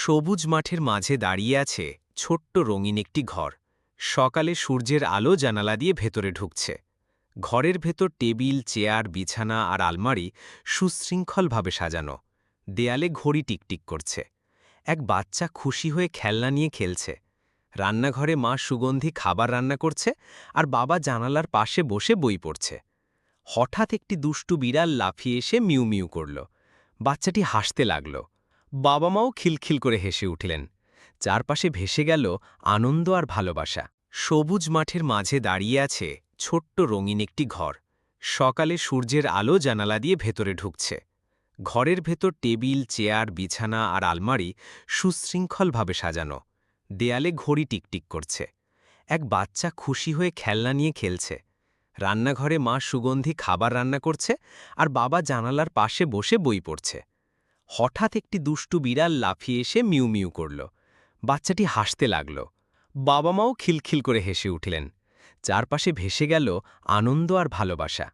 সবুজ মাঠের মাঝে দাঁড়িয়ে আছে ছোট্ট রঙিন একটি ঘর। সকালে সূর্যের আলো জানালা দিয়ে ভেতরে ঢুকছে। ঘরের ভেতর টেবিল, চেয়ার, বিছানা আর আলমারি সুশৃঙ্খলভাবে সাজানো। দেয়ালে ঘড়ি টিকটিক করছে। এক বাচ্চা খুশি হয়ে খেলনা নিয়ে খেলছে। রান্নাঘরে মা সুগন্ধি খাবার রান্না করছে আর বাবা জানালার পাশে বসে বই পড়ছে। হঠাৎ একটি দুষ্টু বিড়াল লাফিয়ে এসে মিউ মিউ করল। বাচ্চাটি হাসতে লাগল। বাবা মাও খিলখিল করে হেসে উঠলেন। চারপাশে ভেসে গেল আনন্দ আর ভালোবাসা। সবুজ মাঠের মাঝে দাঁড়িয়ে আছে ছোট্ট রঙিন একটি ঘর। সকালে সূর্যের আলো জানালা দিয়ে ভেতরে ঢুকছে। ঘরের ভেতর টেবিল, চেয়ার, বিছানা আর আলমারি সুশৃঙ্খলভাবে সাজানো। দেয়ালে ঘড়ি টিকটিক করছে। এক বাচ্চা খুশি হয়ে খেলনা নিয়ে খেলছে। রান্নাঘরে মা সুগন্ধি খাবার রান্না করছে আর বাবা জানালার পাশে বসে বই পড়ছে। হঠাৎ একটি দুষ্টু বিড়াল লাফিয়ে এসে মিউ মিউ করল। বাচ্চাটি হাসতে লাগল। বাবা মাও খিলখিল করে হেসে উঠলেন। চারপাশে ভেসে গেল আনন্দ আর ভালোবাসা।